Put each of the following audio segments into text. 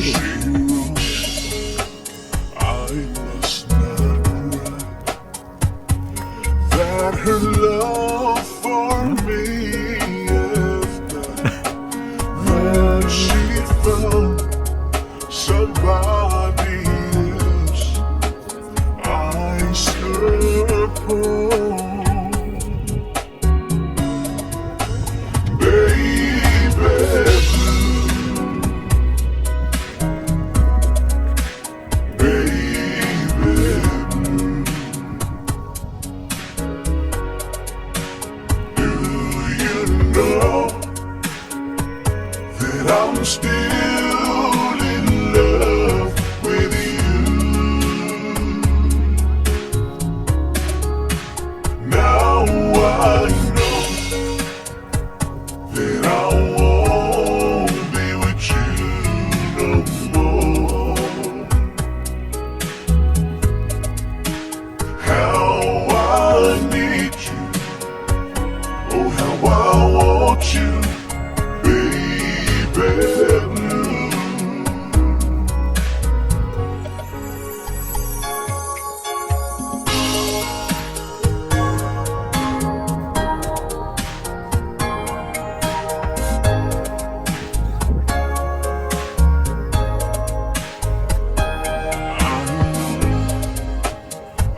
She wrote, I must not cry, that her love for me is died, that she found somebody else. I suppose, baby blue, baby blue. Do you know that I'm still in love with you? Now I know that I won't be with you no more. How I need you, oh how I want you, baby blue.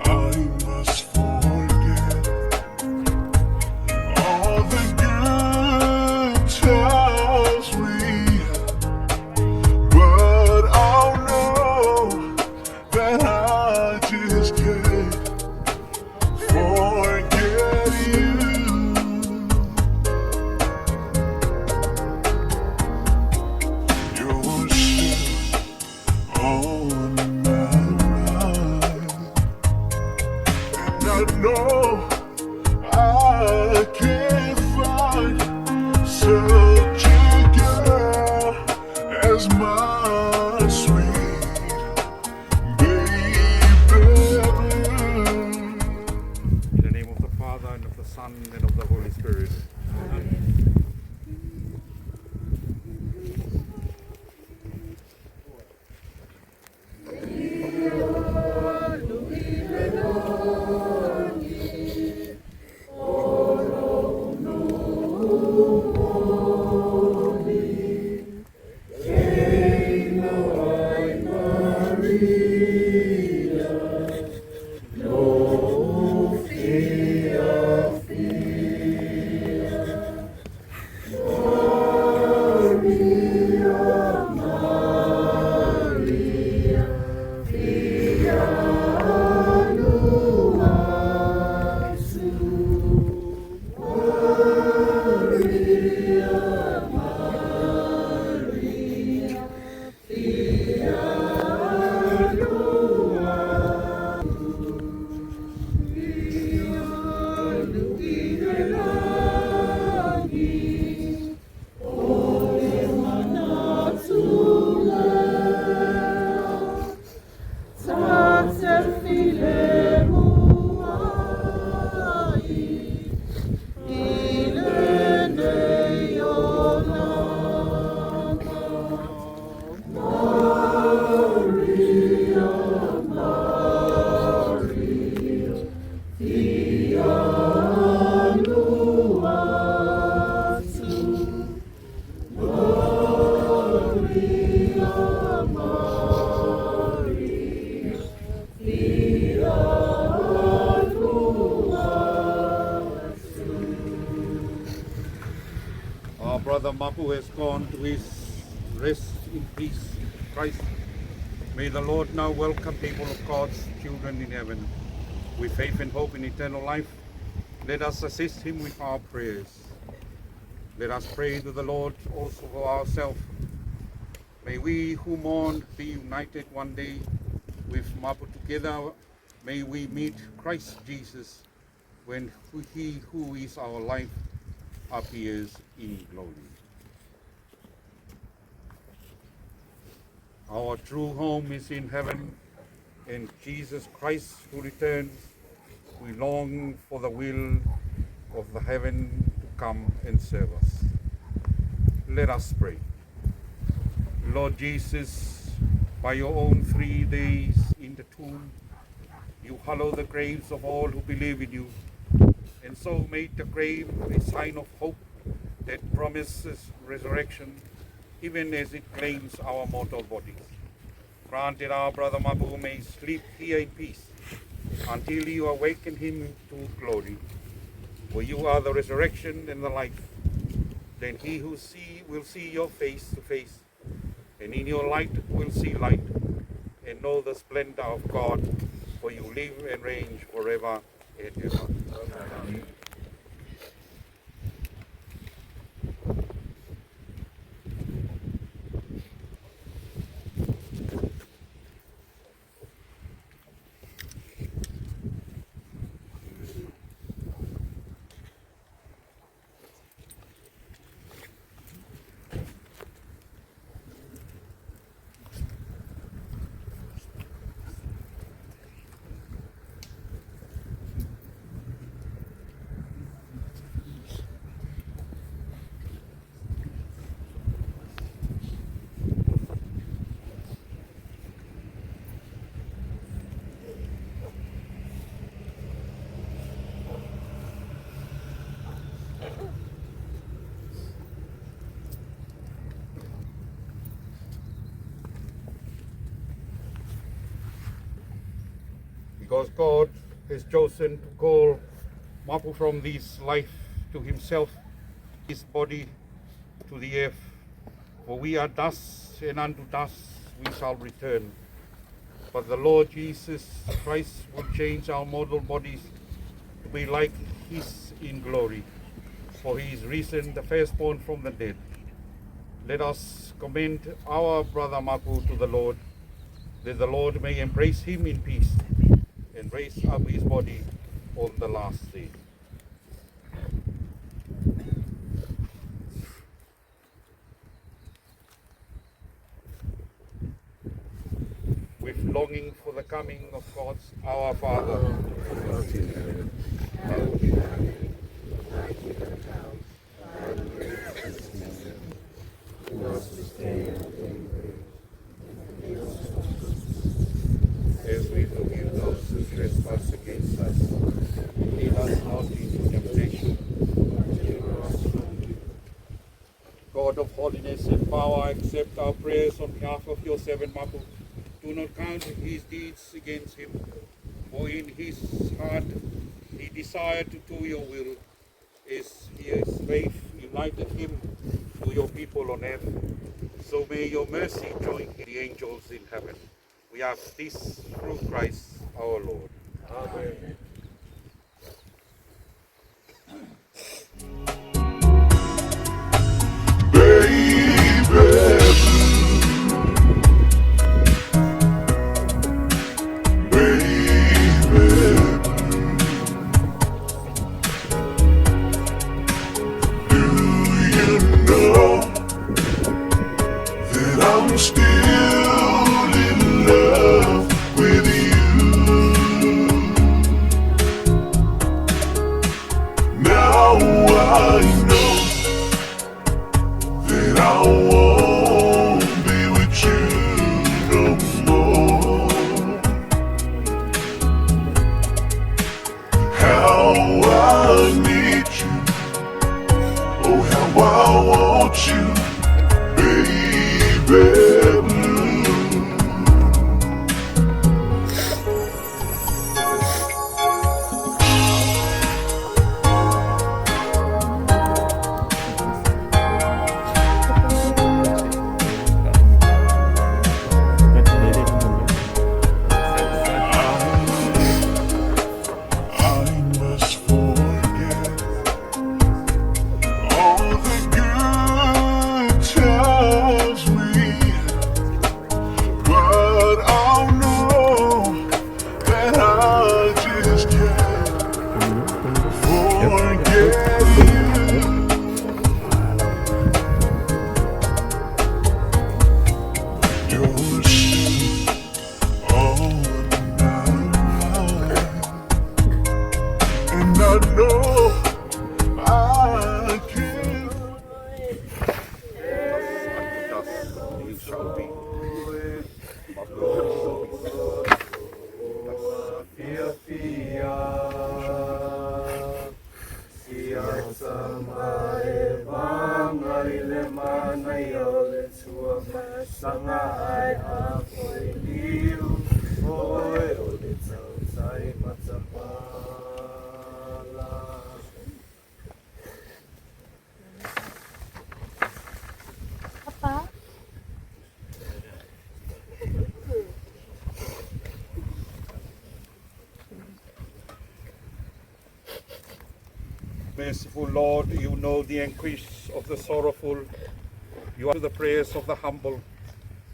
I must forget all the good times we had, but I'll know that I just can't forget you. You're still on my mind, and I know I can't find such a girl as my sweet baby blue. In the name of the Father, and of the Son, and of the Holy Spirit. Our brother Mapu has gone to his rest in peace in Christ. May the Lord now welcome people of God's children in heaven with faith and hope in eternal life. Let us assist him with our prayers. Let us pray to the Lord also for ourselves. May we who mourn be united one day with Mapu together. May we meet Christ Jesus when he who is our life appears in glory. Our true home is in heaven, and Jesus Christ who returns, we long for the will of the heaven to come and serve us. Let us pray. Lord Jesus, by your own 3 days in the tomb, you hallow the graves of all who believe in you, and so made the grave a sign of hope that promises resurrection, even as it claims our mortal bodies. Grant that our brother Mapu may sleep here in peace until you awaken him to glory. For you are the resurrection and the life. Then he who will see your face to face, and in your light will see light, and know the splendor of God, for you live and reign forever and ever. Amen. Because God has chosen to call Mapu from this life to himself, his body to the earth. For we are dust, and unto dust we shall return. But the Lord Jesus Christ will change our mortal bodies to be like his in glory. For he is risen, the firstborn from the dead. Let us commend our brother Mapu to the Lord, that the Lord may embrace him in peace and raise up his body on the last day. With longing for the coming of God's our Father, as we forgive those who trespass against us, lead us not into temptation. God of holiness and power, accept our prayers on behalf of your servant Mapu. Do not count his deeds against him, for in his heart he desired to do your will, as his faith united him to your people on earth. So may your mercy join the angels in heaven. We ask this through Christ our Lord. Amen. I'm still in love with you. Now I know that I won't be with you no more. How I need you, oh how I want you. Merciful Lord, you know the anguish of the sorrowful. You answer the prayers of the humble.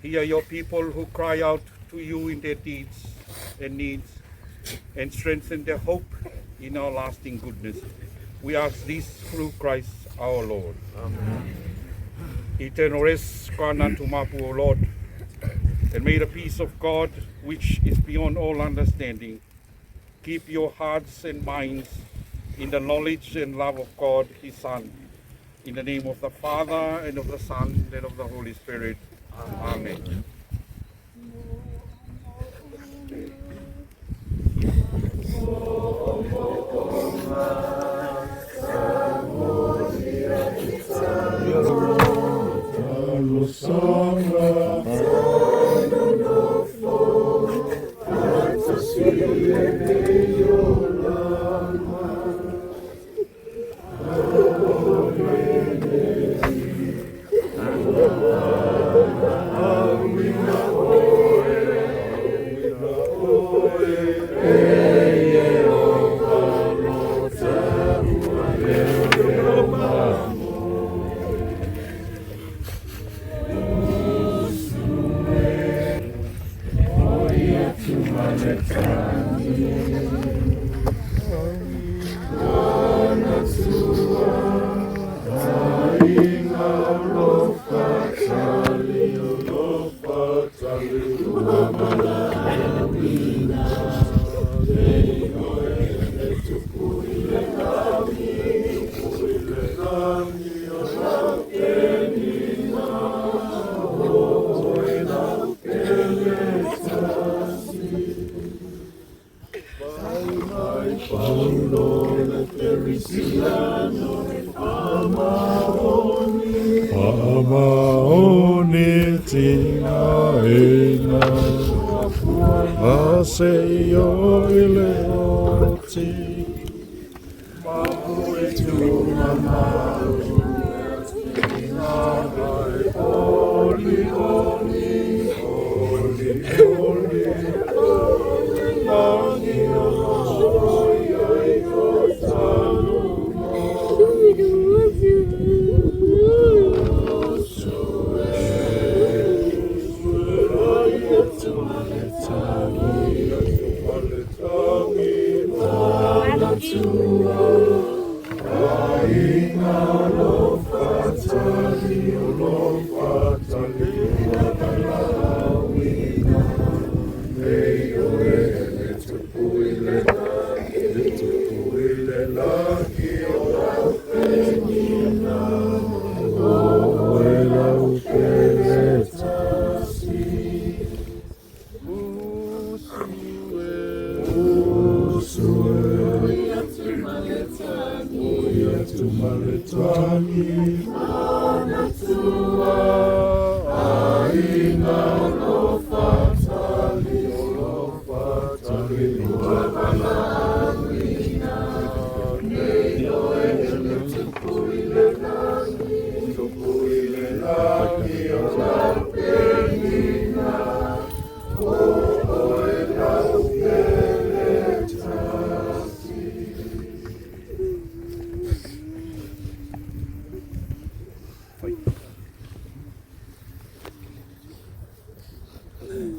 Hear your people who cry out to you in their deeds and needs, and strengthen their hope in our lasting goodness. We ask this through Christ our Lord. Amen. Eternal rest grant unto Mapu, O Lord, and may the peace of God, which is beyond all understanding, keep your hearts and minds in the knowledge and love of God, His Son. In the name of the Father, and of the Son, and of the Holy Spirit. Amen.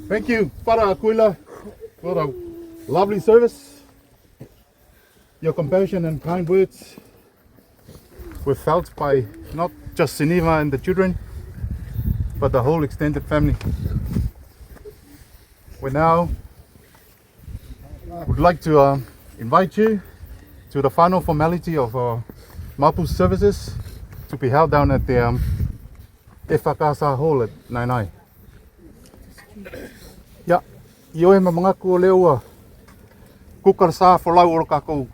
Thank you, Para Aquila, for a lovely service. Your compassion and kind words were felt by not just Sineva and the children, but the whole extended family. We now would like to invite you to the final formality of Mapu services to be held down at the Efakasa Hall at Nainai. Ya, i oe mamangaku o leo kukar sa whalau o kako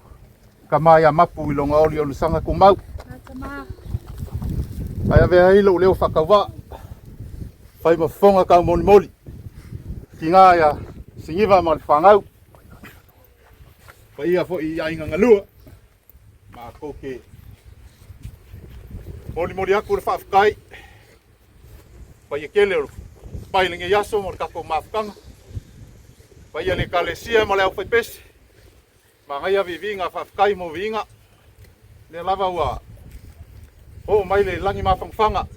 ka mai a Mapu I longa oli o lusanga ko mau. Ai ave ai lo leo whakawa whai mawhonga ka moni moli ki ngā ia singiwa ma le whangau whai ia fo I ainga ngalua ma koke moni moli aku le whawhakai whai e kele o pailinga yaso mo kako mafkanga pai le kalesia mo le au pese ma ngai a vivinga fa kai mo vinga le lava ua o mai le langi mawhangwhanga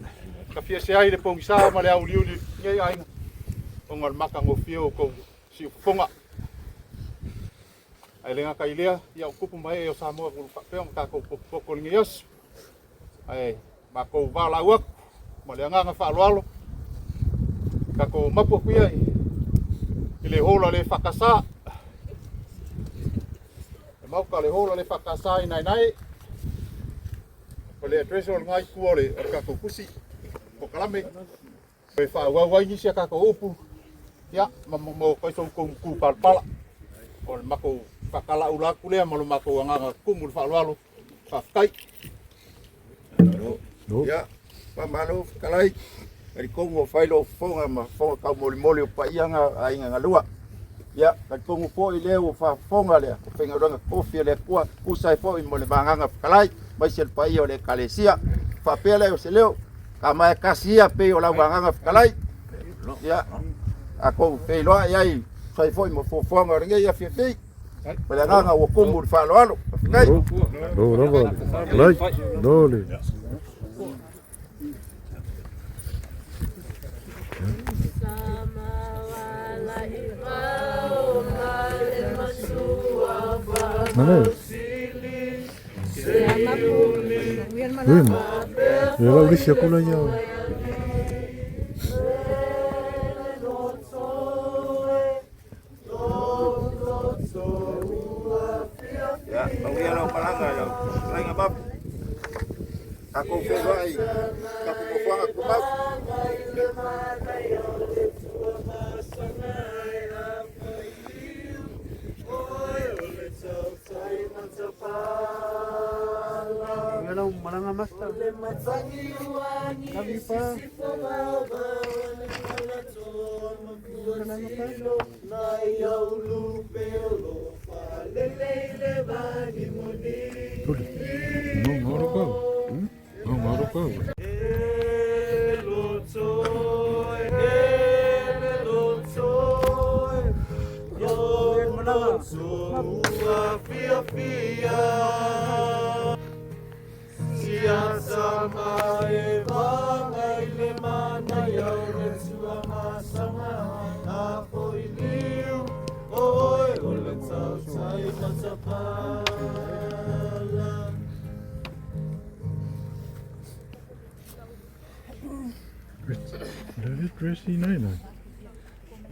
ka fia se ai le pongisa ma le au liuli ngai ainga o ngal maka ngofio ko si ufonga ai lenga ka ilea ia ukupu mai o Samoa kulu whapeong ka ko poko lingi yasu ai ma ko wala uak ma le nganga whaaloalo ka ko Mapu kuia i le hola le whakasa e mauka le hola le whakasa i nai o le address o ngai kua le o ka ko kusi o kalame e whawawai sia ka ko upu ia mo ko so ko ku palpala o le mako pakala ula kulea mo le mako nganga kumul whaaloalo whafkai Ya, pamalo kalai. Kari kongo failo fonga ma fonga ka moli moli o paianga ainga ngalua. Ya, kari kongo po i leo fa fonga le. Ko fenga ranga kofi le kua kusai fo i mole manganga kalai. Mai sel pai o le kalesia. Fa pele o se leo. Ka mai kasia pe o la manganga kalai. Ya. Ako fe loa ai sai fo i mo fo fonga ringa ia fe fe. Pele nganga o kumul fa lo alo. Kai. Dole. Mana? Wima. Ya lah udah siap pula ya. Ya, panggil lo palanga lo. Lain apa? Aku ferai. Aku buang aku bab. Ngalau malanga master. Kami pa. No, ngoro kau. No, ngoro kau. That is dressy night.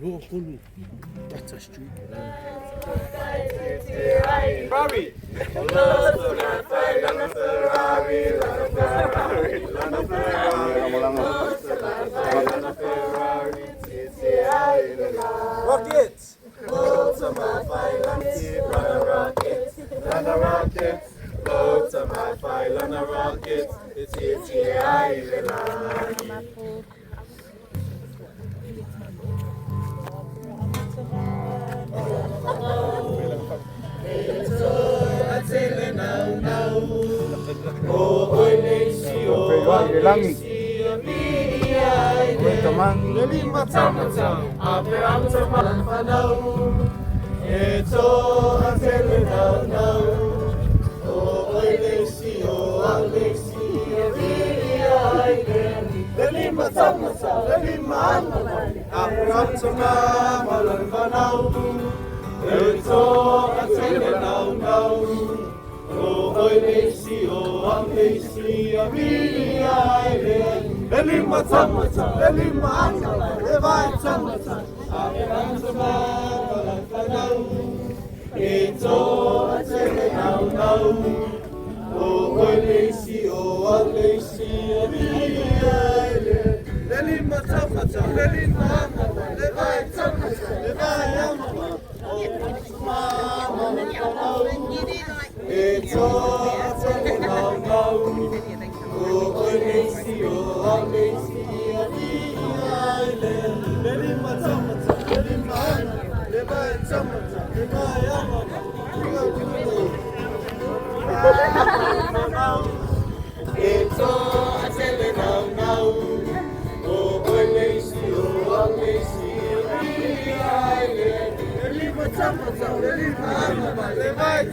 Oh, holy. That's a street. Ferrari. Rockets. Loads of my file on the rockets. On the rockets. Loads of my file on the rockets. It's Levi,